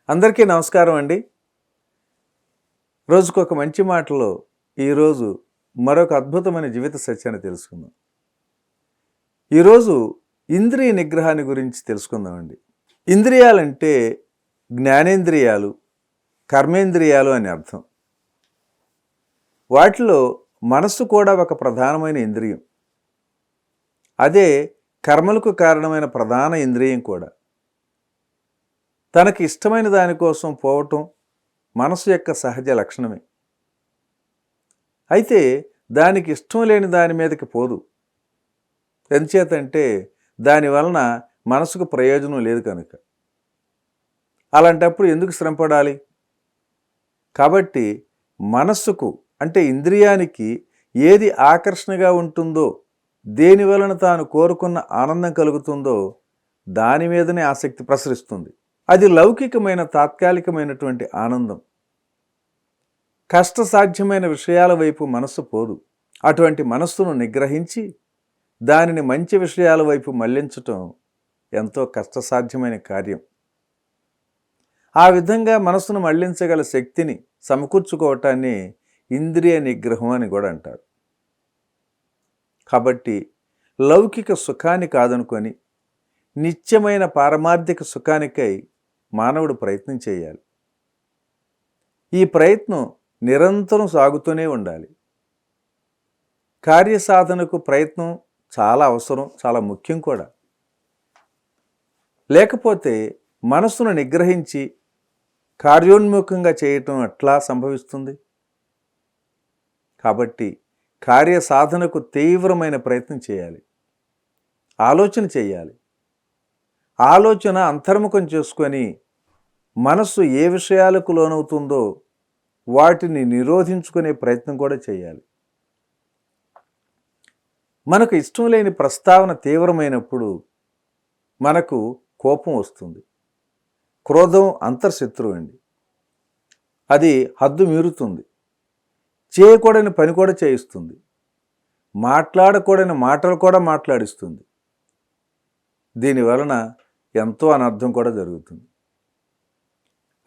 అందరికీ నమస్కారం అండి. రోజుకొక మంచి మాటలో ఈరోజు మరొక అద్భుతమైన జీవిత సత్యాన్ని తెలుసుకుందాం. ఈరోజు ఇంద్రియ నిగ్రహాన్ని గురించి తెలుసుకుందామండి. ఇంద్రియాలంటే జ్ఞానేంద్రియాలు, కర్మేంద్రియాలు అని అర్థం. వాటిలో మనస్సు కూడా ఒక ప్రధానమైన ఇంద్రియం. అదే కర్మలకు కారణమైన ప్రధాన ఇంద్రియం కూడా. తనకి ఇష్టమైన దానికోసం పోవటం మనసు యొక్క సహజ లక్షణమే. అయితే దానికి ఇష్టం లేని దాని మీదకి పోదు. ఎంచేతంటే దానివలన మనసుకు ప్రయోజనం లేదు కనుక. అలాంటప్పుడు ఎందుకు శ్రమపడాలి? కాబట్టి మనస్సుకు అంటే ఇంద్రియానికి ఏది ఆకర్షణగా ఉంటుందో, దేని వలన తాను కోరుకున్న ఆనందం కలుగుతుందో దాని మీదనే ఆసక్తి ప్రసరిస్తుంది. అది లౌకికమైన తాత్కాలికమైనటువంటి ఆనందం. కష్టసాధ్యమైన విషయాల వైపు మనస్సు పోదు. అటువంటి మనస్సును నిగ్రహించి దానిని మంచి విషయాల వైపు మళ్లించటం ఎంతో కష్టసాధ్యమైన కార్యం. ఆ విధంగా మనస్సును మళ్లించగల శక్తిని సమకూర్చుకోవటాన్ని ఇంద్రియ నిగ్రహం అని కూడా అంటారు. కాబట్టి లౌకిక సుఖాన్ని కాదనుకొని నిత్యమైన పారమార్థిక సుఖానికై మానవుడు ప్రయత్నం చేయాలి. ఈ ప్రయత్నం నిరంతరం సాగుతూనే ఉండాలి. కార్యసాధనకు ప్రయత్నం చాలా అవసరం, చాలా ముఖ్యం కూడా. లేకపోతే మనస్సును నిగ్రహించి కార్యోన్ముఖంగా చేయటం ఎట్లా సంభవిస్తుంది? కాబట్టి కార్యసాధనకు తీవ్రమైన ప్రయత్నం చేయాలి, ఆలోచన చేయాలి. ఆలోచన అంతర్ముఖం చేసుకొని మనస్సు ఏ విషయాలకు లోనవుతుందో వాటిని నిరోధించుకునే ప్రయత్నం కూడా చేయాలి. మనకు ఇష్టం లేని ప్రస్తావన తీవ్రమైనప్పుడు మనకు కోపం వస్తుంది. క్రోధం అంతర్శత్రువు అండి. అది హద్దు మీరుతుంది. చేయకూడని పని కూడా చేయిస్తుంది. మాట్లాడకూడని మాటలు కూడా మాట్లాడిస్తుంది. దీనివలన ఎంతో అనర్థం కూడా జరుగుతుంది.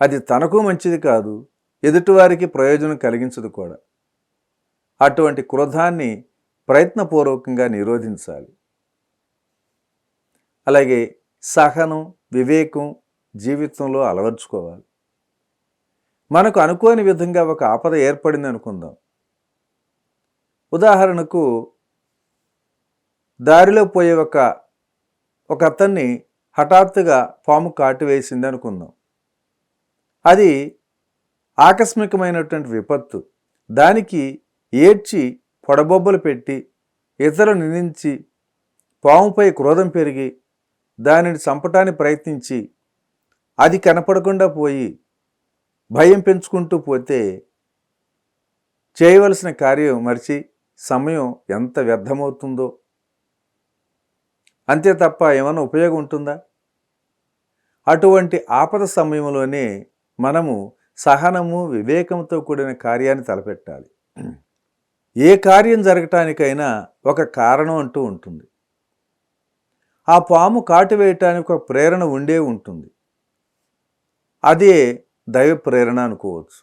అది తనకు మంచిది కాదు, ఎదుటివారికి ప్రయోజనం కలిగించదు కూడా. అటువంటి క్రోధాన్ని ప్రయత్నపూర్వకంగా నిరోధించాలి. అలాగే సహనం, వివేకం జీవితంలో అలవర్చుకోవాలి. మనకు అనుకోని విధంగా ఒక ఆపద ఏర్పడింది అనుకుందాం. ఉదాహరణకు దారిలో పోయే ఒక అతన్ని హఠాత్తుగా పాము కాటు వేసింది అనుకుందాం. అది ఆకస్మికమైనటువంటి విపత్తు. దానికి ఏడ్చి పొడబొబ్బలు పెట్టి ఇతరులను నిందించి పాముపై క్రోధం పెరిగి దానిని చంపటానికి ప్రయత్నించి అది కనపడకుండా పోయి భయం పెంచుకుంటూ పోతే చేయవలసిన కార్యం మరిచి సమయం ఎంత వ్యర్థమవుతుందో. అంతే తప్ప ఏమైనా ఉపయోగం ఉంటుందా? అటువంటి ఆపద సమయంలోనే మనము సహనము, వివేకంతో కూడిన కార్యాన్ని తలపెట్టాలి. ఏ కార్యం జరగటానికైనా ఒక కారణం అంటూ ఉంటుంది. ఆ పాము కాటు వేయటానికి ఒక ప్రేరణ ఉండే ఉంటుంది. అదే దైవ ప్రేరణ అనుకోవచ్చు.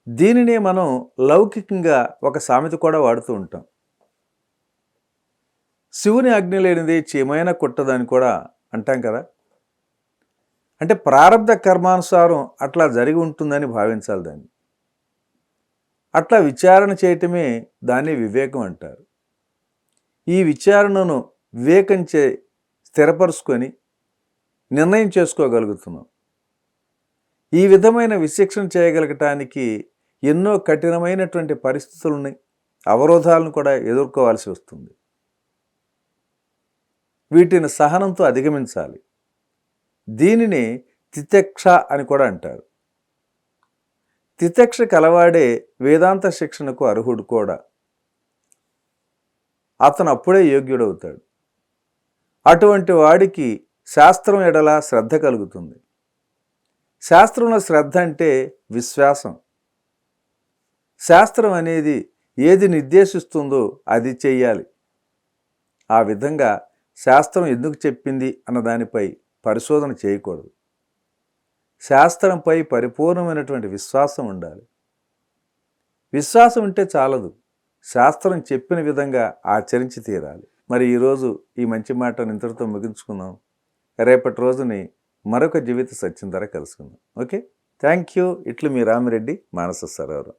దీనినే మనం లౌకికంగా ఒక సామెత కూడా వాడుతూ ఉంటాం. శివుని ఆజ్ఞ లేనిది చీమైనా కుట్టదని కూడా అంటాం కదా. అంటే ప్రారబ్ధ కర్మానుసారం అట్లా జరిగి ఉంటుందని భావించాలి దాన్ని. అట్లా విచారణ చేయటమే దాన్ని వివేకం అంటారు. ఈ విచారణను వివేకంచే స్థిరపరుచుకొని నిర్ణయం చేసుకోగలుగుతున్నాం. ఈ విధమైన విచక్షణ చేయగలగటానికి ఎన్నో కఠినమైనటువంటి పరిస్థితులని, అవరోధాలను కూడా ఎదుర్కోవాల్సి వస్తుంది. వీటిని సహనంతో అధిగమించాలి. దీనిని తితిక్ష అని కూడా అంటారు. తితిక్ష కలవాడే వేదాంత శిక్షణకు అర్హుడు కూడా. అతను అప్పుడే యోగ్యుడవుతాడు. అటువంటి వాడికి శాస్త్రం ఎడల శ్రద్ధ కలుగుతుంది. శాస్త్రంలో శ్రద్ధ అంటే విశ్వాసం. శాస్త్రం అనేది ఏది నిర్దేశిస్తుందో అది చెయ్యాలి. ఆ విధంగా శాస్త్రం ఎందుకు చెప్పింది అన్న దానిపై పరిశోధన చేయకూడదు. శాస్త్రంపై పరిపూర్ణమైనటువంటి విశ్వాసం ఉండాలి. విశ్వాసం ఉంటే చాలదు, శాస్త్రం చెప్పిన విధంగా ఆచరించి తీరాలి. మరి ఈరోజు ఈ మంచి మాటను ఇంతటితో ముగించుకుందాం. రేపటి రోజుని మరొక జీవిత సత్యం ద్వారా కలుసుకుందాం. Okay, thank you. ఇట్లు మీ రామిరెడ్డి, మానస సరోవరం.